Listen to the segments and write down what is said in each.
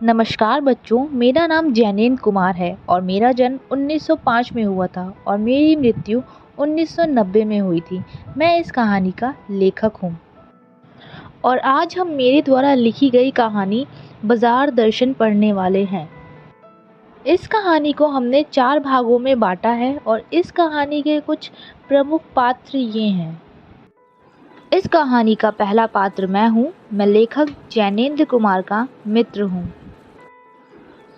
नमस्कार बच्चों, मेरा नाम जैनेंद्र कुमार है और मेरा जन्म 1905 में हुआ था और मेरी मृत्यु 1990 में हुई थी। मैं इस कहानी का लेखक हूँ और आज हम मेरे द्वारा लिखी गई कहानी बाजार दर्शन पढ़ने वाले हैं। इस कहानी को हमने 4 भागों में बांटा है और इस कहानी के कुछ प्रमुख पात्र ये हैं। इस कहानी का पहला पात्र मैं हूँ। मैं लेखक जैनेंद्र कुमार का मित्र हूँ।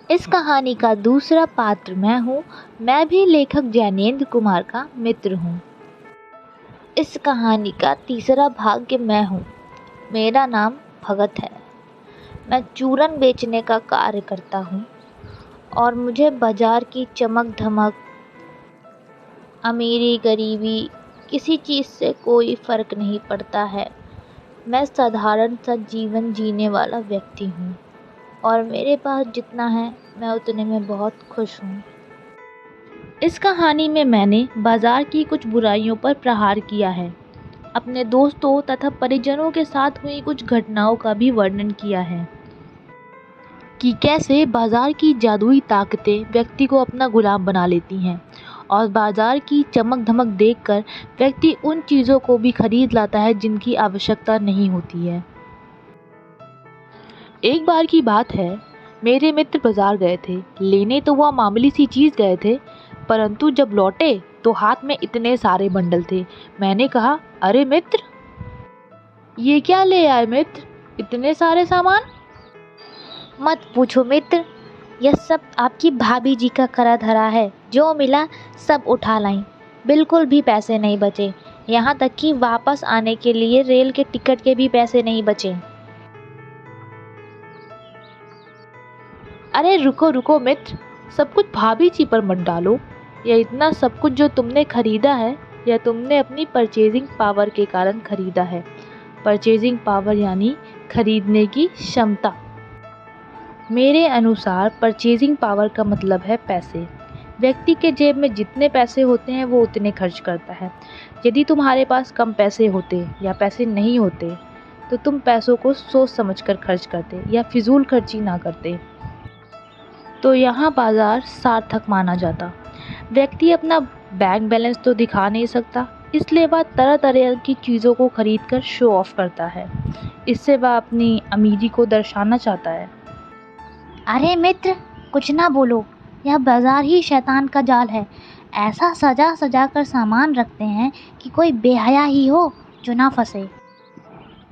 इस कहानी का दूसरा पात्र मैं हूँ। मैं भी लेखक जैनेंद्र कुमार का मित्र हूँ। इस कहानी का तीसरा भाग्य मैं हूँ। मेरा नाम भगत है। मैं चूरन बेचने का कार्य करता हूँ और मुझे बाजार की चमक धमक, अमीरी गरीबी किसी चीज़ से कोई फ़र्क नहीं पड़ता है। मैं साधारण सा जीवन जीने वाला व्यक्ति हूँ और मेरे पास जितना है मैं उतने में बहुत खुश हूँ। इस कहानी में मैंने बाजार की कुछ बुराइयों पर प्रहार किया है। अपने दोस्तों तथा परिजनों के साथ हुई कुछ घटनाओं का भी वर्णन किया है कि कैसे बाजार की जादुई ताकतें व्यक्ति को अपना गुलाम बना लेती हैं और बाजार की चमक धमक देखकर व्यक्ति उन चीज़ों को भी खरीद लाता है जिनकी आवश्यकता नहीं होती है। एक बार की बात है, मेरे मित्र बाजार गए थे। लेने तो वह मामूली सी चीज़ गए थे, परंतु जब लौटे तो हाथ में इतने सारे बंडल थे। मैंने कहा, अरे मित्र, ये क्या ले आए मित्र, इतने सारे सामान? मत पूछो मित्र, यह सब आपकी भाभी जी का करा धरा है। जो मिला सब उठा लाई, बिल्कुल भी पैसे नहीं बचे। यहाँ तक कि वापस आने के लिए रेल के टिकट के भी पैसे नहीं बचे। अरे रुको रुको मित्र, सब कुछ भाभी जी पर मत डालो। यह इतना सब कुछ जो तुमने खरीदा है, यह तुमने अपनी परचेजिंग पावर के कारण खरीदा है। परचेजिंग पावर यानी खरीदने की क्षमता। मेरे अनुसार परचेजिंग पावर का मतलब है पैसे। व्यक्ति के जेब में जितने पैसे होते हैं वो उतने खर्च करता है। यदि तुम्हारे पास कम पैसे होते या पैसे नहीं होते तो तुम पैसों को सोच समझकर खर्च करते या फिजूल खर्ची ना करते, तो यहाँ बाजार सार्थक माना जाता। व्यक्ति अपना बैंक बैलेंस तो दिखा नहीं सकता, इसलिए वह तरह तरह की चीज़ों को खरीद कर शो ऑफ करता है। इससे वह अपनी अमीरी को दर्शाना चाहता है। अरे मित्र, कुछ ना बोलो, यह बाजार ही शैतान का जाल है। ऐसा सजा सजा कर सामान रखते हैं कि कोई बेहया ही हो जो ना फंसे।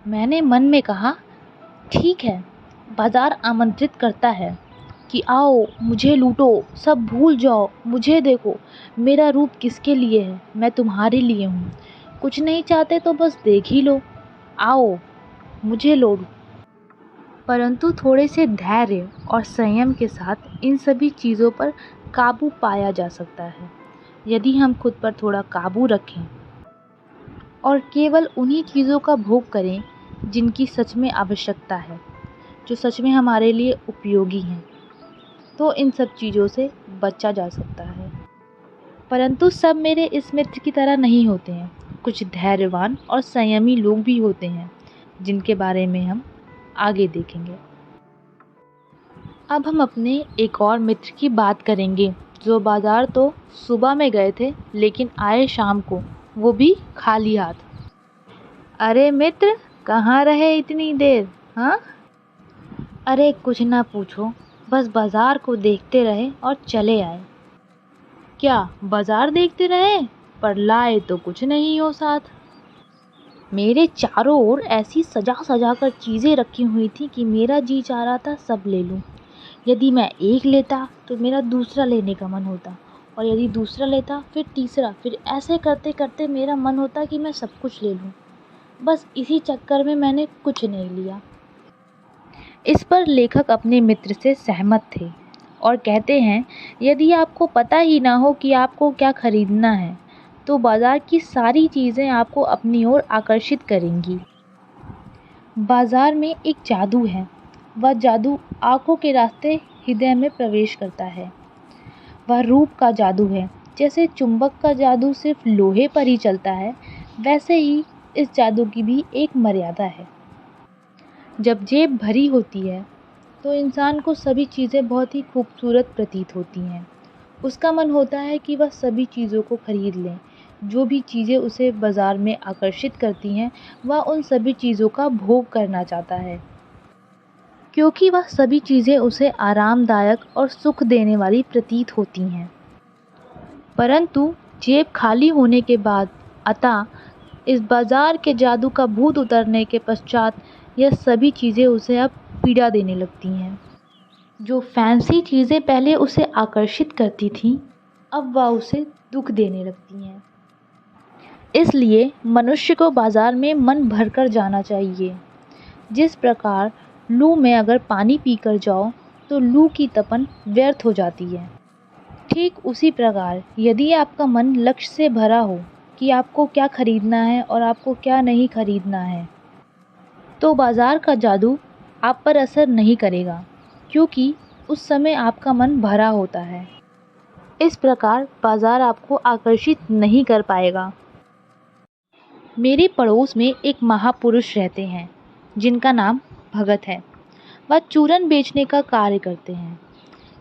मैंने मन में कहा, ठीक है, बाजार आमंत्रित करता है कि आओ मुझे लूटो, सब भूल जाओ, मुझे देखो, मेरा रूप किसके लिए है, मैं तुम्हारे लिए हूँ। कुछ नहीं चाहते तो बस देख ही लो, आओ मुझे लो। परंतु थोड़े से धैर्य और संयम के साथ इन सभी चीज़ों पर काबू पाया जा सकता है। यदि हम खुद पर थोड़ा काबू रखें और केवल उन्हीं चीज़ों का भोग करें जिनकी सच में आवश्यकता है, जो सच में हमारे लिए उपयोगी हैं, तो इन सब चीज़ों से बचा जा सकता है। परंतु सब मेरे इस मित्र की तरह नहीं होते हैं। कुछ धैर्यवान और संयमी लोग भी होते हैं जिनके बारे में हम आगे देखेंगे। अब हम अपने एक और मित्र की बात करेंगे जो बाजार तो सुबह में गए थे लेकिन आए शाम को, वो भी खाली हाथ। अरे मित्र, कहाँ रहे इतनी देर? हाँ? अरे कुछ ना पूछो, बस बाजार को देखते रहे और चले आए। क्या बाजार देखते रहे पर लाए तो कुछ नहीं हो साथ? मेरे चारों ओर ऐसी सजा सजा कर चीज़ें रखी हुई थी कि मेरा जी चाह रहा था सब ले लूं। यदि मैं एक लेता तो मेरा दूसरा लेने का मन होता, और यदि दूसरा लेता फिर तीसरा, फिर ऐसे करते करते मेरा मन होता कि मैं सब कुछ ले लूं। बस इसी चक्कर में मैंने कुछ नहीं लिया। इस पर लेखक अपने मित्र से सहमत थे और कहते हैं, यदि आपको पता ही ना हो कि आपको क्या खरीदना है तो बाजार की सारी चीज़ें आपको अपनी ओर आकर्षित करेंगी। बाजार में एक जादू है। वह जादू आँखों के रास्ते हृदय में प्रवेश करता है। वह रूप का जादू है। जैसे चुंबक का जादू सिर्फ लोहे पर ही चलता है, वैसे ही इस जादू की भी एक मर्यादा है। जब जेब भरी होती है तो इंसान को सभी चीज़ें बहुत ही खूबसूरत प्रतीत होती हैं। उसका मन होता है कि वह सभी चीज़ों को खरीद लें। जो भी चीज़ें उसे बाज़ार में आकर्षित करती हैं, वह उन सभी चीज़ों का भोग करना चाहता है, क्योंकि वह सभी चीज़ें उसे आरामदायक और सुख देने वाली प्रतीत होती हैं। परंतु जेब खाली होने के बाद अतः इस बाज़ार के जादू का भूत उतरने के पश्चात यह सभी चीज़ें उसे अब पीड़ा देने लगती हैं। जो फैंसी चीज़ें पहले उसे आकर्षित करती थीं, अब वह उसे दुख देने लगती हैं। इसलिए मनुष्य को बाज़ार में मन भरकर जाना चाहिए। जिस प्रकार लू में अगर पानी पीकर जाओ तो लू की तपन व्यर्थ हो जाती है, ठीक उसी प्रकार यदि आपका मन लक्ष्य से भरा हो कि आपको क्या खरीदना है और आपको क्या नहीं खरीदना है, तो बाज़ार का जादू आप पर असर नहीं करेगा, क्योंकि उस समय आपका मन भरा होता है। इस प्रकार बाज़ार आपको आकर्षित नहीं कर पाएगा। मेरे पड़ोस में एक महापुरुष रहते हैं जिनका नाम भगत है। वह चूरन बेचने का कार्य करते हैं।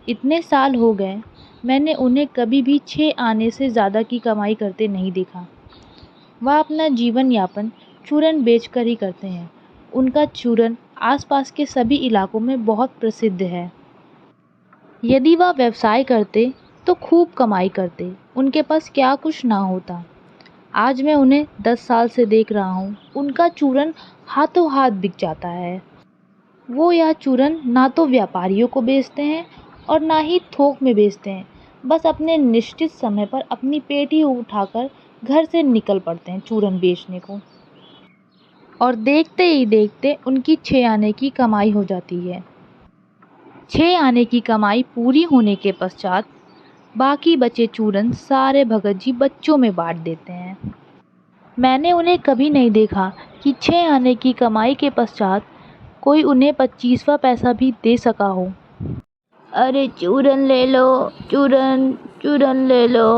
इतने साल हो गए, मैंने उन्हें कभी भी 6 आने से ज़्यादा की कमाई करते नहीं देखा। वह अपना जीवन यापन चूरन बेचकर ही करते हैं। उनका चूरन आसपास के सभी इलाकों में बहुत प्रसिद्ध है। यदि वह व्यवसाय करते तो खूब कमाई करते, उनके पास क्या कुछ ना होता। आज मैं उन्हें 10 साल से देख रहा हूँ, उनका चूरन हाथों हाथ बिक जाता है। वो यह चूरन ना तो व्यापारियों को बेचते हैं और ना ही थोक में बेचते हैं, बस अपने निश्चित समय पर अपनी पेटी उठाकर घर से निकल पड़ते हैं चूरन बेचने को, और देखते ही देखते उनकी 6 आने की कमाई हो जाती है। 6 आने की कमाई पूरी होने के पश्चात बाकी बचे चूरन सारे भगत जी बच्चों में बांट देते हैं। मैंने उन्हें कभी नहीं देखा कि 6 आने की कमाई के पश्चात कोई उन्हें 25वां पैसा भी दे सका हो। अरे चूरन ले लो, चूरन चूरन ले लो।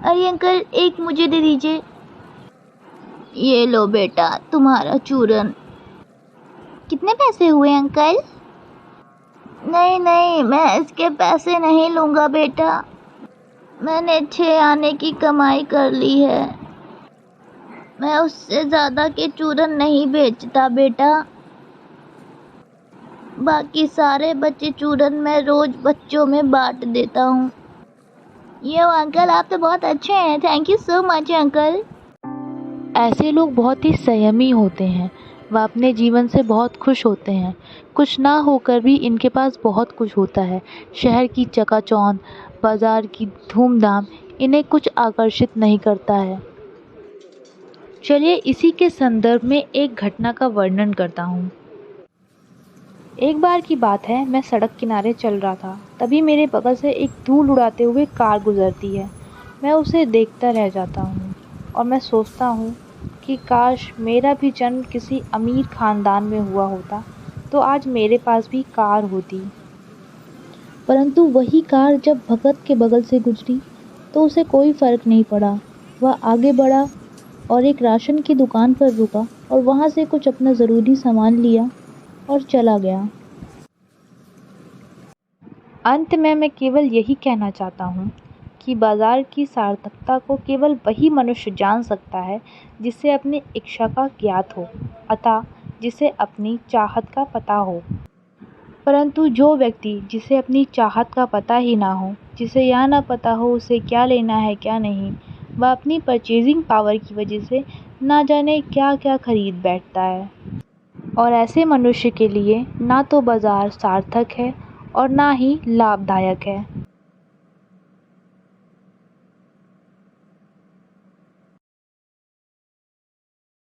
अरे अंकल, एक मुझे दे दीजिए। ये लो बेटा, तुम्हारा चूरन। कितने पैसे हुए अंकल? नहीं नहीं, मैं इसके पैसे नहीं लूँगा बेटा। मैंने 6 आने की कमाई कर ली है। मैं उससे ज़्यादा के चूरन नहीं बेचता बेटा। बाकी सारे बचे चूरन मैं रोज़ बच्चों में बांट देता हूँ। ये अंकल, आप तो बहुत अच्छे हैं। Thank you so much uncle. ऐसे लोग बहुत ही संयमी होते हैं। वह अपने जीवन से बहुत खुश होते हैं। कुछ ना होकर भी इनके पास बहुत कुछ होता है। शहर की चकाचौंध, बाज़ार की धूमधाम इन्हें कुछ आकर्षित नहीं करता है। चलिए इसी के संदर्भ में एक घटना का वर्णन करता हूँ। एक बार की बात है, मैं सड़क किनारे चल रहा था। तभी मेरे बगल से एक धूल उड़ाते हुए कार गुजरती है। मैं उसे देखता रह जाता हूँ और मैं सोचता हूँ कि काश मेरा भी जन्म किसी अमीर ख़ानदान में हुआ होता तो आज मेरे पास भी कार होती। परंतु वही कार जब भगत के बगल से गुजरी तो उसे कोई फ़र्क नहीं पड़ा। वह आगे बढ़ा और एक राशन की दुकान पर रुका और वहाँ से कुछ अपना ज़रूरी सामान लिया और चला गया। अंत में मैं केवल यही कहना चाहता हूँ कि बाज़ार की सार्थकता को केवल वही मनुष्य जान सकता है जिसे अपनी इच्छा का ज्ञात हो, अतः जिसे अपनी चाहत का पता हो। परंतु जो व्यक्ति जिसे अपनी चाहत का पता ही ना हो, जिसे यह ना पता हो उसे क्या लेना है क्या नहीं, वह अपनी परचेजिंग पावर की वजह से ना जाने क्या क्या खरीद बैठता है। और ऐसे मनुष्य के लिए ना तो बाज़ार सार्थक है और ना ही लाभदायक है।